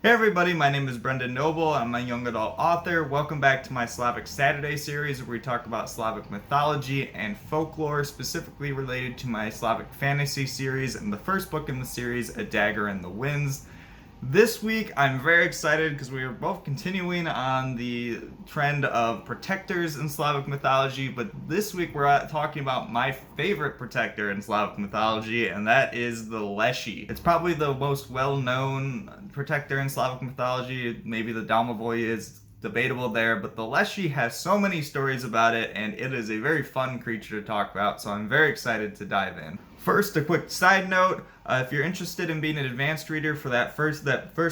Hey everybody, my name is Brendan Noble. I'm a young adult author. Welcome back to my Slavic Saturday series where we talk about Slavic mythology and folklore, specifically related to my Slavic fantasy series and the first book in the series, A Dagger in the Winds. This week, I'm very excited because we are both continuing on the trend of protectors in Slavic mythology, but this week we're talking about my favorite protector in Slavic mythology, and that is the Leshy. It's probably the most well-known protector in Slavic mythology. Maybe the Domovoy is debatable there, but the Leshy has so many stories about it, and it is a very fun creature to talk about, so I'm very excited to dive in. First, a quick side note, if you're interested in being an advanced reader for that first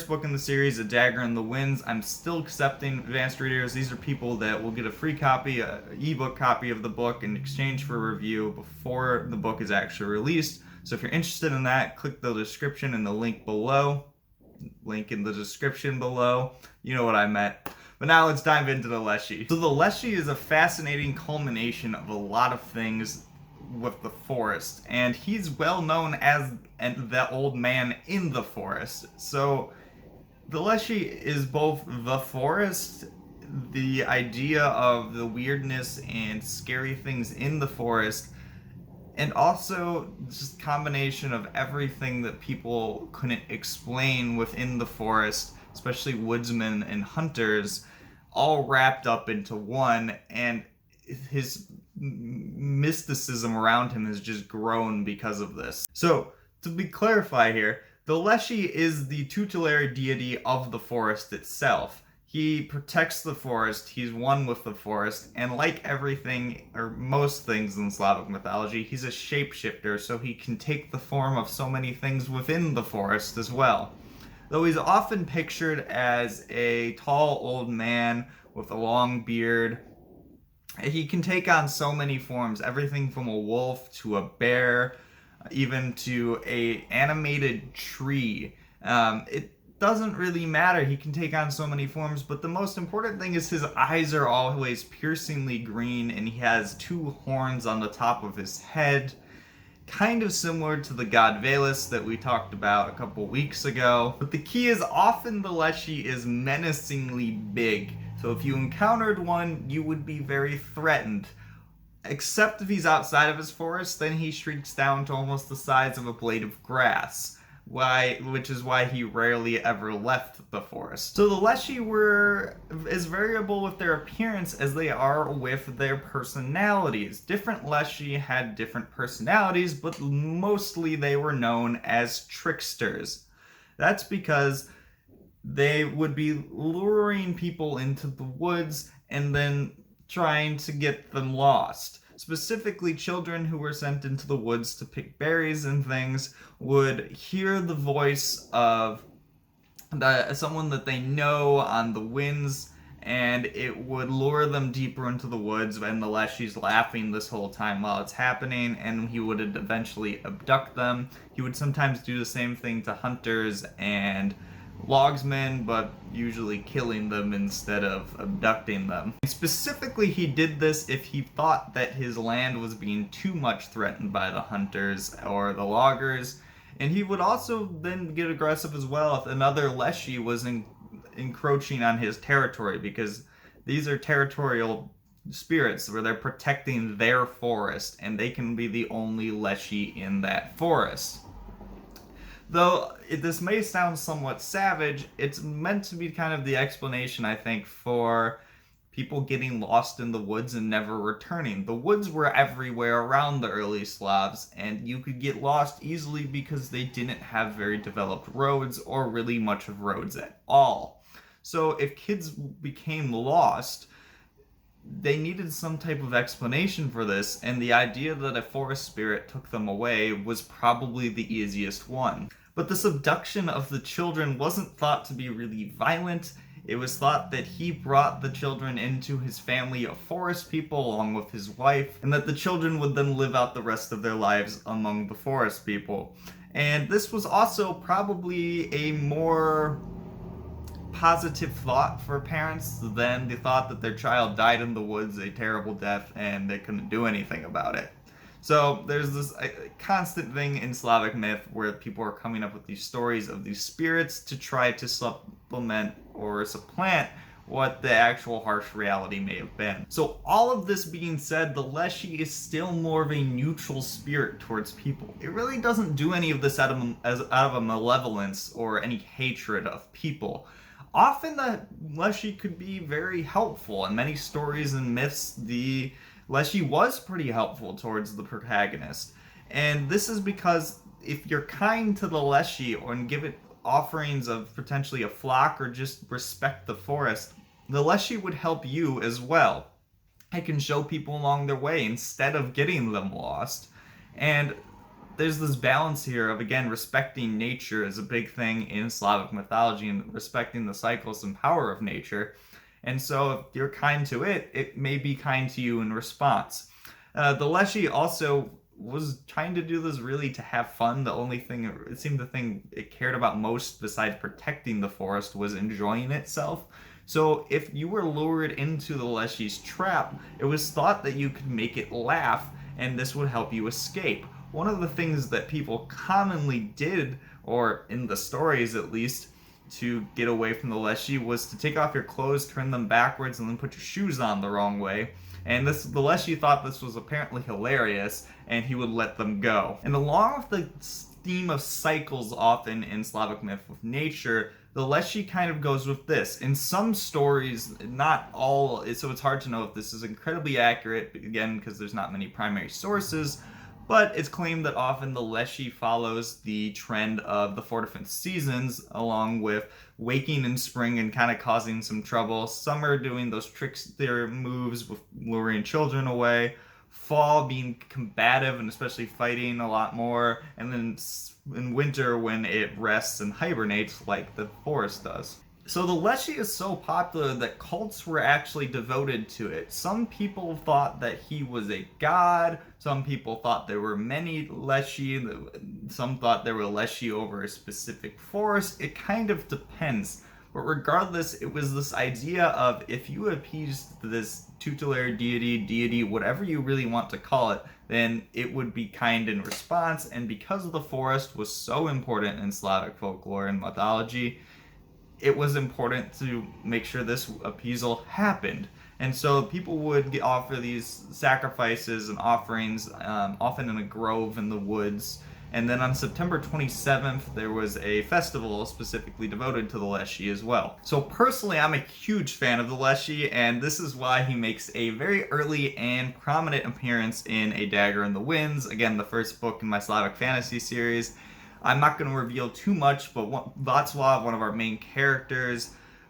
book in the series, A Dagger in the Winds, I'm still accepting advanced readers. These are people that will get a free copy, an ebook copy of the book in exchange for a review before the book is actually released. So if you're interested in that, click the description and the link below. Link in the description below. You know what I meant. But now let's dive into the Leshy. So the Leshy is a fascinating culmination of a lot of things with the forest, and he's well known as the old man in the forest. So the Leshy is both the forest, the idea of the weirdness and scary things in the forest, and also just combination of everything that people couldn't explain within the forest, especially woodsmen and hunters, all wrapped up into one. And his mysticism around him has just grown because of this. So, to be clarified here, the Leshy is the tutelary deity of the forest itself. He protects the forest, he's one with the forest, and like everything, or most things in Slavic mythology, he's a shapeshifter, so he can take the form of so many things within the forest as well. Though he's often pictured as a tall old man with a long beard, he can take on so many forms, everything from a wolf to a bear, even to a animated tree. It doesn't really matter, he can take on so many forms, but the most important thing is his eyes are always piercingly green, and he has two horns on the top of his head, kind of similar to the god Veles that we talked about a couple weeks ago. But the key is often the Leshy is menacingly big. So if you encountered one, you would be very threatened. Except if he's outside of his forest, then he shrinks down to almost the size of a blade of grass. Which is why he rarely ever left the forest. So the Leshy were as variable with their appearance as they are with their personalities. Different Leshy had different personalities, but mostly they were known as tricksters. That's because they would be luring people into the woods and then trying to get them lost. Specifically, children who were sent into the woods to pick berries and things would hear the voice of someone that they know on the winds, and it would lure them deeper into the woods, and the Leshy's laughing this whole time while it's happening, and he would eventually abduct them. He would sometimes do the same thing to hunters and logsmen, but usually killing them instead of abducting them. And specifically, he did this if he thought that his land was being too much threatened by the hunters or the loggers, and he would also then get aggressive as well if another Leshy was encroaching on his territory, because these are territorial spirits where they're protecting their forest, and they can be the only Leshy in that forest. Though this may sound somewhat savage, it's meant to be kind of the explanation, I think, for people getting lost in the woods and never returning. The woods were everywhere around the early Slavs, and you could get lost easily because they didn't have very developed roads or really much of roads at all. So if kids became lost, they needed some type of explanation for this, and the idea that a forest spirit took them away was probably the easiest one. But this abduction of the children wasn't thought to be really violent. It was thought that he brought the children into his family of forest people along with his wife, and that the children would then live out the rest of their lives among the forest people. And this was also probably a more positive thought for parents than the thought that their child died in the woods a terrible death and they couldn't do anything about it. So there's this constant thing in Slavic myth where people are coming up with these stories of these spirits to try to supplement or supplant what the actual harsh reality may have been. So all of this being said, the Leshy is still more of a neutral spirit towards people. It really doesn't do any of this out of a malevolence or any hatred of people. Often the Leshy could be very helpful. In many stories and myths, the Leshy was pretty helpful towards the protagonist. And this is because if you're kind to the Leshy and give it offerings of potentially a flock or just respect the forest, the Leshy would help you as well. It can show people along their way instead of getting them lost. And there's this balance here of, again, respecting nature is a big thing in Slavic mythology and respecting the cycles and power of nature. And so if you're kind to it, it may be kind to you in response. The Leshy also was trying to do this really to have fun. The only thing, it seemed the thing it cared about most besides protecting the forest was enjoying itself. So if you were lured into the Leshy's trap, it was thought that you could make it laugh and this would help you escape. One of the things that people commonly did, or in the stories at least, to get away from the Leshy was to take off your clothes, turn them backwards, and then put your shoes on the wrong way. And the Leshy thought this was apparently hilarious, and he would let them go. And along with the theme of cycles often in Slavic myth with nature, the Leshy kind of goes with this. In some stories, not all, so it's hard to know if this is incredibly accurate, again, because there's not many primary sources, but it's claimed that often the Leshy follows the trend of the 4 different seasons, along with waking in spring and kind of causing some trouble. Summer doing those tricks, their moves with luring children away. Fall being combative and especially fighting a lot more. And then in winter when it rests and hibernates like the forest does. So the Leshy is so popular that cults were actually devoted to it. Some people thought that he was a god. Some people thought there were many Leshy. Some thought there were Leshy over a specific forest. It kind of depends. But regardless, it was this idea of if you appeased this tutelary deity, whatever you really want to call it, then it would be kind in response. And because the forest was so important in Slavic folklore and mythology, it was important to make sure this appeasal happened. And so people would offer these sacrifices and offerings, often in a grove in the woods. And then on September 27th, there was a festival specifically devoted to the Leshy as well. So personally, I'm a huge fan of the Leshy, and this is why he makes a very early and prominent appearance in A Dagger in the Winds, again, the first book in my Slavic fantasy series. I'm not going to reveal too much, but Václav, one of our main characters,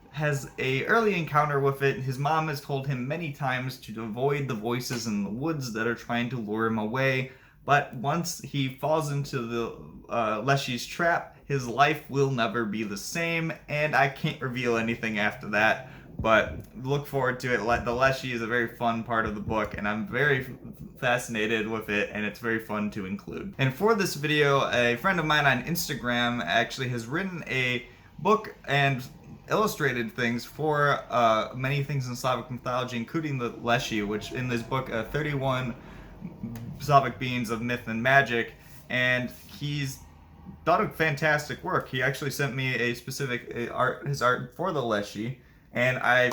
has a early encounter with it. His mom has told him many times to avoid the voices in the woods that are trying to lure him away. But once he falls into the Leshy's trap, his life will never be the same, and I can't reveal anything after that. But look forward to it. The Leshy is a very fun part of the book, and I'm very fascinated with it, and it's very fun to include. And for this video, a friend of mine on Instagram actually has written a book and illustrated things for many things in Slavic mythology, including the Leshy, which in this book, 31 Slavic beings of myth and magic, and he's done a fantastic work. He actually sent me a specific his art for the Leshy, and I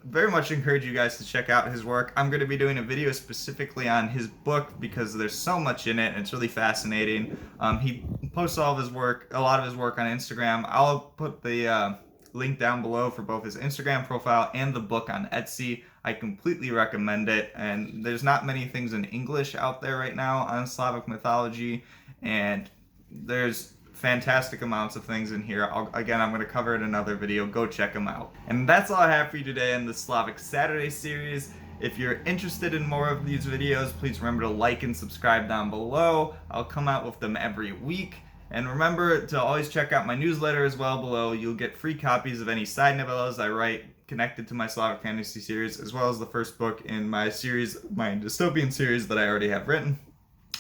very much encourage you guys to check out his work. I'm going to be doing a video specifically on his book because there's so much in it and it's really fascinating. He posts all of his work, a lot of his work on Instagram. I'll put the link down below for both his Instagram profile and the book on Etsy. I completely recommend it, and there's not many things in English out there right now on Slavic mythology, and there's fantastic amounts of things in here. Again, I'm going to cover it in another video. Go check them out. And that's all I have for you today in the Slavic Saturday series. If you're interested in more of these videos, please remember to like and subscribe down below. I'll come out with them every week. And remember to always check out my newsletter as well below. You'll get free copies of any side novellas I write connected to my Slavic fantasy series, as well as the first book in my series, my dystopian series that I already have written.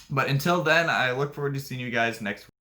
But until then, I look forward to seeing you guys next week.